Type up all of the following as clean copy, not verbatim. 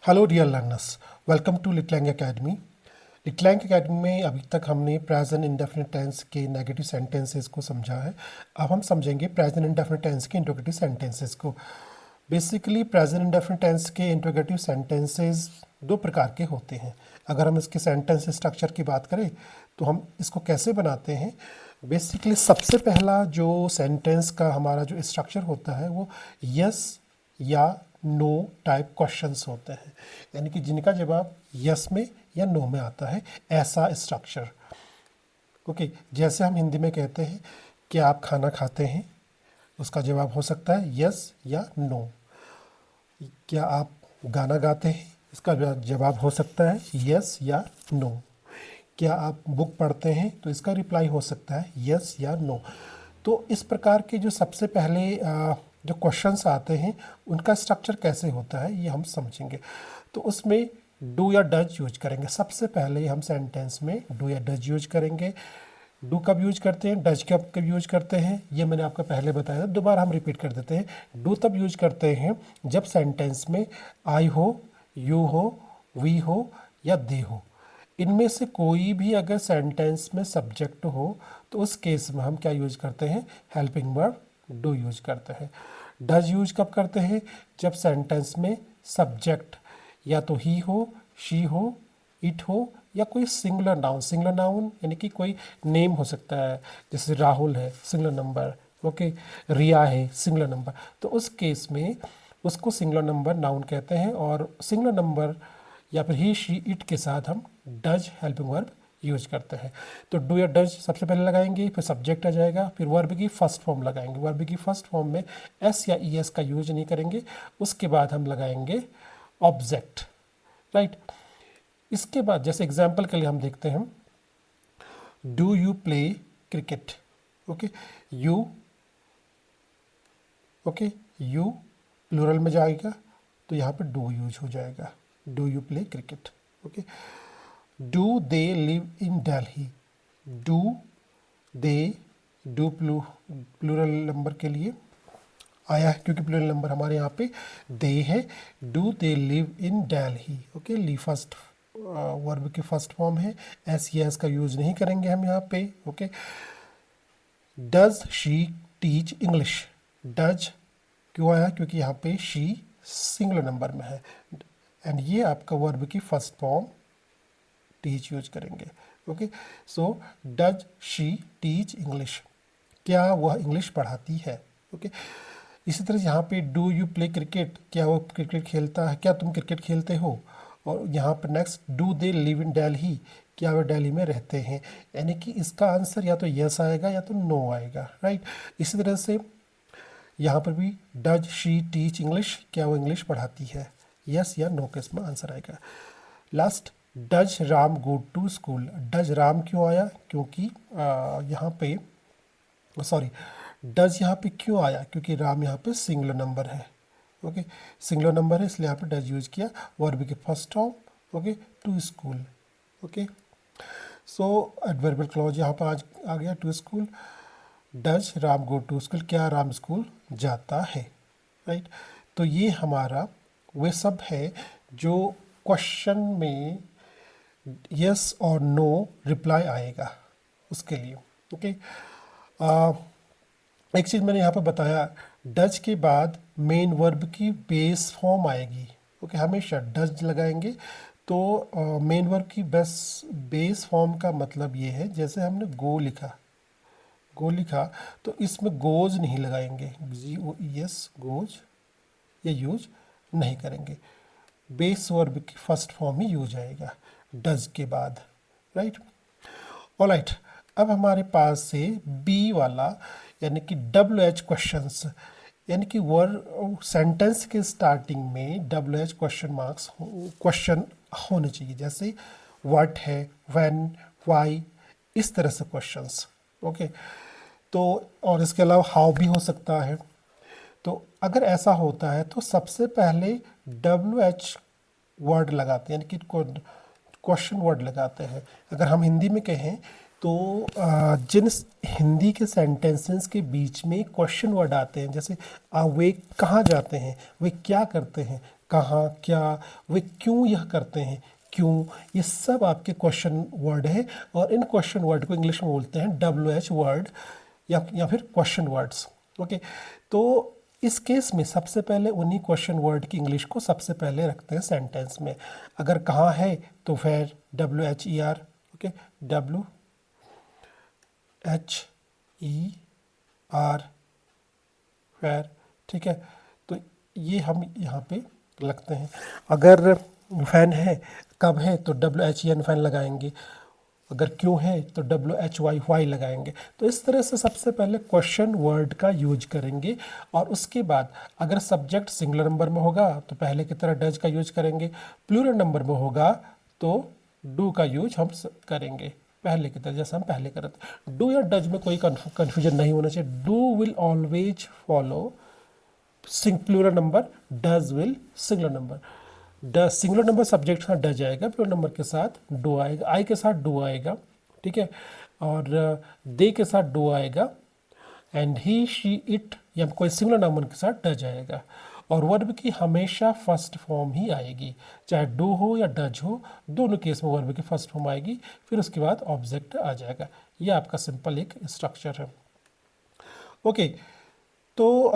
Hello dear learners, welcome to Litlang academy. Litlang academy में अभी तक हमने प्रेजेंट इंडेफिनिट टेंस के नेगेटिव सेंटेंसेस को समझा है। अब हम समझेंगे प्रेजेंट इंडेफिनिट टेंस के इंट्रोगेटिव सेंटेंसेस को। बेसिकली प्रेजेंट इंडेफिनिट टेंस के इंट्रोगेटिव सेंटेंसेस दो प्रकार के होते हैं। अगर हम इसके सेंटेंस स्ट्रक्चर की बात करें तो हम इसको कैसे बनाते हैं। बेसिकली सबसे पहला जो सेंटेंस का हमारा जो स्ट्रक्चर होता है वो यस या नो टाइप क्वेश्चंस होते हैं, यानी कि जिनका जवाब यस में या नो में आता है, ऐसा स्ट्रक्चर। ओके, जैसे हम हिंदी में कहते हैं कि आप खाना खाते हैं, उसका जवाब हो सकता है यस या नो। क्या आप गाना गाते हैं, इसका जवाब हो सकता है यस या नो। क्या आप बुक पढ़ते हैं, तो इसका रिप्लाई हो सकता है यस या नो। तो इस प्रकार के जो सबसे पहले जो क्वेश्चंस आते हैं उनका स्ट्रक्चर कैसे होता है ये हम समझेंगे। तो उसमें डू या डज यूज करेंगे। सबसे पहले हम सेंटेंस में डू या डज यूज करेंगे। डू कब यूज करते हैं, डज कब यूज करते हैं, ये मैंने आपको पहले बताया था, दोबारा हम रिपीट कर देते हैं। डू तब यूज करते हैं जब सेंटेंस में आई हो, यू हो, वी हो या दे हो। इनमें से कोई भी अगर सेंटेंस में सब्जेक्ट हो तो उस केस में हम क्या यूज करते हैं, हेल्पिंग वर्ब डू यूज करते हैं। डज यूज कब करते हैं, जब सेंटेंस में सब्जेक्ट या तो ही हो, शी हो, इट हो या कोई सिंगुलर नाउन। सिंगुलर नाउन यानी कि कोई नेम हो सकता है, जैसे राहुल है सिंगुलर नंबर, ओके, रिया है सिंगुलर नंबर। तो उस केस में उसको सिंगुलर नंबर नाउन कहते हैं और सिंगुलर नंबर या फिर ही, शी, इट के साथ हम डज हेल्पिंग वर्ब यूज करते हैं। तो डू या डज सबसे पहले लगाएंगे, फिर सब्जेक्ट आ जाएगा, फिर वर्ब की फर्स्ट फॉर्म लगाएंगे। वर्ब की फर्स्ट फॉर्म में एस या ई एस का यूज नहीं करेंगे। उसके बाद हम लगाएंगे ऑब्जेक्ट, राइट। इसके बाद जैसे एग्जाम्पल के लिए हम देखते हैं, do you play cricket, okay, you, okay, you plural में जाएगा तो यहाँ पे डू यूज हो जाएगा, do you play cricket, okay. Do they live in Delhi, do they, do plural number के लिए आया है क्योंकि प्लूरल नंबर हमारे यहाँ पे दे है। Do they live in Delhi, okay, ली फर्स्ट वर्ब की फर्स्ट फॉर्म है, एस यस का यूज नहीं करेंगे हम यहाँ पे, okay. Does she teach English, does क्यों आया, क्योंकि यहाँ पे शी सिंगुलर नंबर में है एंड ये आपका वर्ब की फर्स्ट फॉर्म टीच यूज करेंगे, okay. So does she teach English, क्या वह इंग्लिश पढ़ाती है, ओके। इसी तरह यहाँ पे डू यू प्ले क्रिकेट, क्या वो क्रिकेट खेलता है, क्या तुम क्रिकेट खेलते हो। और यहाँ पर next do they live in Delhi, क्या वो दिल्ली में रहते हैं, यानी कि इसका आंसर या तो यस आएगा या तो नो आएगा, राइट। इसी तरह से यहाँ पर भी डज शी टीच इंग्लिश, क्या वो इंग्लिश पढ़ाती है, यस या नो का इसमें आंसर आएगा। Last does Ram go to school, does Ram क्यों आया, क्योंकि यहाँ पे सॉरी डज यहाँ पे क्यों आया, क्योंकि राम यहाँ पे सिंगुलर नंबर है, ओके, सिंगुलर नंबर है इसलिए यहाँ पे डज यूज किया। वर्ब के first form, okay, to school, okay. So adverbial clause यहाँ पर आज आ गया, to school. Does Ram go to school, क्या राम स्कूल जाता है, राइट। तो ये हमारा वे सब है जो क्वेश्चन में यस और नो रिप्लाई आएगा उसके लिए, ओके। एक चीज़ मैंने यहाँ पर बताया, डज के बाद मेन वर्ब की बेस फॉर्म आएगी, ओके, हमेशा डज लगाएंगे तो मेन वर्ब की बेस फॉर्म का मतलब ये है, जैसे हमने गो लिखा, गो लिखा तो इसमें गोज नहीं लगाएंगे, यस गोज, ये यूज नहीं करेंगे। बेस वर्ब की फर्स्ट फॉर्म ही यूज आएगा डज के बाद, राइट। ऑलराइट, अब हमारे पास से बी वाला यानी कि डब्ल्यू एच क्वेश्चंस, यानी कि वर्ड सेंटेंस के स्टार्टिंग में डब्ल्यू एच क्वेश्चन होने चाहिए, जैसे व्हाट है, व्हेन, व्हाई, इस तरह से क्वेश्चंस, ओके। तो और इसके अलावा हाउ भी हो सकता है। तो अगर ऐसा होता है तो सबसे पहले डब्ल्यू एच वर्ड लगाते हैं, यानी कि क्वेश्चन वर्ड लगाते हैं। अगर हम हिंदी में कहें तो जिन हिंदी के सेंटेंसेस के बीच में क्वेश्चन वर्ड आते हैं, जैसे वे कहाँ जाते हैं, वे क्या करते हैं, कहाँ, क्या, वे क्यों यह करते हैं, क्यों, ये सब आपके क्वेश्चन वर्ड है। और इन क्वेश्चन वर्ड को इंग्लिश में बोलते हैं WH वर्ड या फिर क्वेश्चन वर्ड्स। ओके, तो इस केस में सबसे पहले उन्हीं क्वेश्चन वर्ड की इंग्लिश को सबसे पहले रखते हैं सेंटेंस में। अगर कहाँ है तो फिर WHER, ओके, WHER फिर, ठीक है। तो ये हम यहाँ पे लगते हैं। अगर फैन है, कब है तो WHEN फैन लगाएंगे, अगर क्यों है तो WHY वाई लगाएंगे। तो इस तरह से सबसे पहले क्वेश्चन वर्ड का यूज करेंगे, और उसके बाद अगर सब्जेक्ट सिंगुलर नंबर में होगा तो पहले की तरह डज का यूज करेंगे, प्लूरल नंबर में होगा तो डू का यूज हम करेंगे पहले की तरह, जैसे हम पहले करते। डू या डज में कोई कन्फ्यूजन नहीं होना चाहिए। Do will always follow plural number, does will singular number. Singular number subject के साथ डज आएगा, प्लूरल नंबर के साथ डू आएगा, आई के साथ डू आएगा, ठीक है, और दे के साथ डू आएगा, एंड ही शी इट या कोई सिंगुलर नंबर के साथ डज आएगा। और वर्ब की हमेशा फर्स्ट फॉर्म ही आएगी, चाहे डू हो या डज हो, दोनों केस में वर्ब की फर्स्ट फॉर्म आएगी, फिर उसके बाद ऑब्जेक्ट आ जाएगा। ये आपका सिंपल एक स्ट्रक्चर है। ओके, तो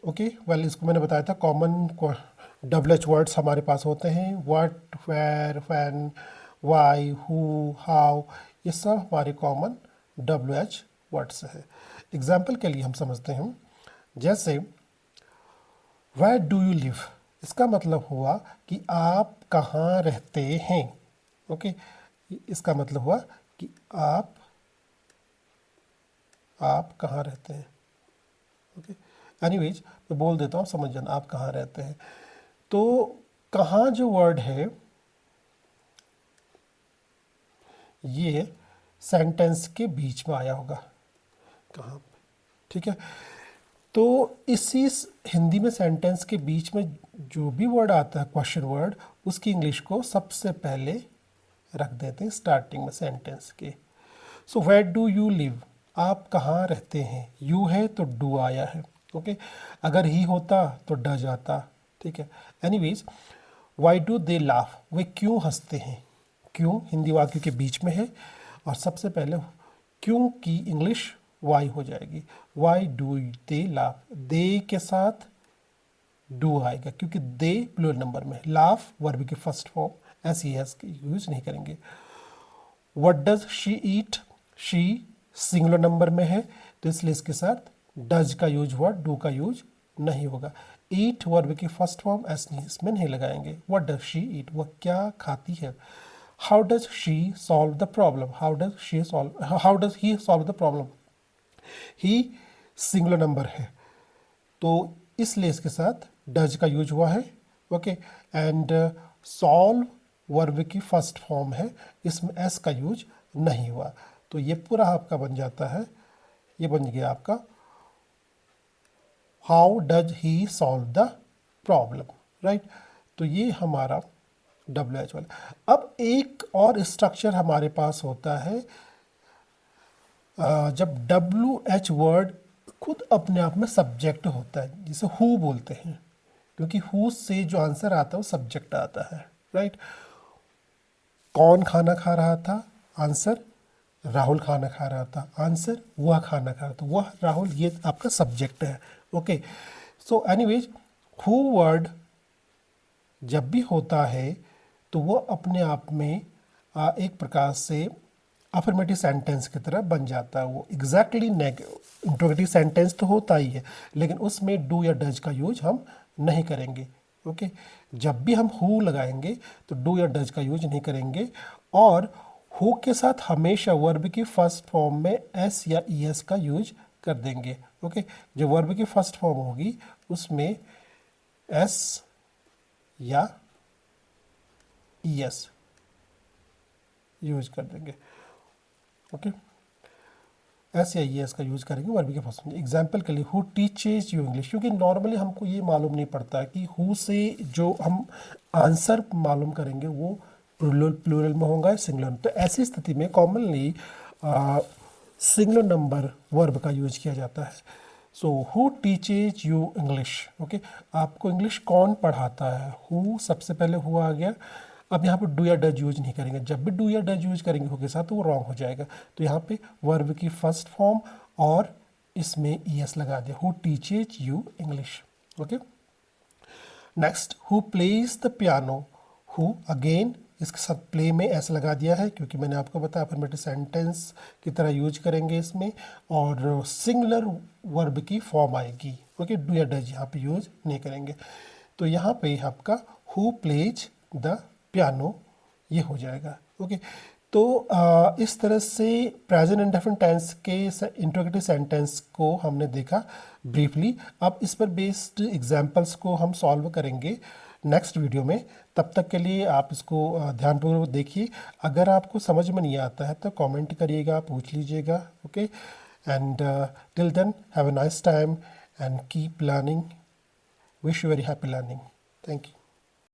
ओके वेल, इसको मैंने बताया था कॉमन WH वर्ड्स हमारे पास होते हैं, what, where, when, why, who, how, ये सब हमारे कॉमन WH वर्ड्स हैं। एग्जाम्पल के लिए हम समझते हैं, जैसे वेयर डू यू लिव, इसका मतलब हुआ कि आप कहाँ रहते हैं। ओके, इसका मतलब हुआ कि आप कहाँ रहते हैं। ओके, एनीवेज मैं बोल देता हूँ, समझ जाना आप कहाँ रहते हैं। तो कहाँ जो वर्ड है ये सेंटेंस के बीच में आया होगा, कहाँ पे, ठीक है। तो इसी हिंदी में सेंटेंस के बीच में जो भी वर्ड आता है क्वेश्चन वर्ड, उसकी इंग्लिश को सबसे पहले रख देते हैं स्टार्टिंग में सेंटेंस के। So where do you live, आप कहाँ रहते हैं, यू है तो डू आया है, ओके। अगर ही होता तो डज आता, ठीक है। Anyways, why do they laugh, वे क्यों हंसते हैं, क्यों हिंदी वाक्य के बीच में है, और सबसे पहले क्यों की इंग्लिश वाई हो जाएगी। वाई डू दे लाफ, दे के साथ डू आएगा क्योंकि दे प्लूरल नंबर में, लाफ वर्ब की फर्स्ट फॉर्म, SES की यूज नहीं करेंगे। What does she eat, she singular number में है तो इसलिए इसके साथ डज का यूज हुआ, डू का यूज नहीं होगा। ईट वर्ब की फर्स्ट फॉर्म, एस इसमें नहीं लगाएंगे। व्हाट डज शी ईट, वह क्या खाती है। How does she solve the problem, how does he solve the problem, he singular number है तो इसलिए इसके साथ डज का यूज हुआ है, ओके। एंड सॉल्व वर्ब की फर्स्ट फॉर्म है, इसमें एस का यूज नहीं हुआ। तो ये पूरा आपका बन जाता है, ये बन गया आपका how does he solve the problem, right. तो ये हमारा WH वाला। अब एक और स्ट्रक्चर हमारे पास होता है जब WH वर्ड खुद अपने आप में सब्जेक्ट होता है, जिसे हु बोलते हैं, क्योंकि हु से जो आंसर आता है वो सब्जेक्ट आता है, राइट। कौन खाना खा रहा था, आंसर राहुल खाना खा रहा था, आंसर वह खाना खा रहा था, वह राहुल, ये आपका सब्जेक्ट है, okay. So anyways, who word जब भी होता है तो वो अपने आप में एक प्रकार से अफर्मेटिव सेंटेंस की तरह बन जाता है। वो एग्जैक्टली इंट्रोगेटिव सेंटेंस तो होता ही है, लेकिन उसमें डू या डज का यूज हम नहीं करेंगे, ओके। जब भी हम हु लगाएंगे तो डू या डज का यूज नहीं करेंगे, और हु के साथ हमेशा वर्ब की फर्स्ट फॉर्म में एस या ES का यूज कर देंगे, ओके। जो वर्ब की फर्स्ट फॉर्म होगी उसमें एस या ES यूज कर देंगे, ओके। एस या ES का यूज करेंगे वर्ब के फर्स्ट में। एग्जाम्पल के लिए, हु टीचेज यू इंग्लिश, क्योंकि नॉर्मली हमको ये मालूम नहीं पड़ता कि हु से जो हम आंसर मालूम करेंगे वो प्लूरल में होगा या सिंगुलर। तो ऐसी स्थिति में कॉमनली सिंगुलर नंबर वर्ब का यूज किया जाता है। So who teaches you English, okay, आपको इंग्लिश कौन पढ़ाता है, हु सबसे पहले हु आ गया। अब यहाँ पे डू या डज यूज नहीं करेंगे, जब भी डू या डज यूज करेंगे हु के साथ तो वो रॉन्ग हो जाएगा। तो यहाँ पे वर्ब की फर्स्ट फॉर्म और इसमें ईएस लगा दिया, who teaches you English, okay. Next, who plays the piano, who again इसके साथ प्ले में ऐसा लगा दिया है क्योंकि मैंने आपको बताया अफर्मेटिव सेंटेंस की तरह यूज करेंगे इसमें, और सिंगुलर वर्ब की फॉर्म आएगी, ओके, डू या डज यहाँ पे यूज नहीं करेंगे। तो यहाँ पे आपका हु प्लेज द पियानो ये हो जाएगा, ओके। तो इस तरह से प्रेजेंट इंडेफिनिट टेंस के इंट्रोगेटिव सेंटेंस को हमने देखा ब्रीफली। अब इस पर बेस्ड एग्जांपल्स को हम सॉल्व करेंगे नेक्स्ट वीडियो में। तब तक के लिए आप इसको ध्यानपूर्वक देखिए। अगर आपको समझ में नहीं आता है तो कमेंट करिएगा, पूछ लीजिएगा, okay. And till then have a nice time and keep learning. Wish you very happy learning. Thank you.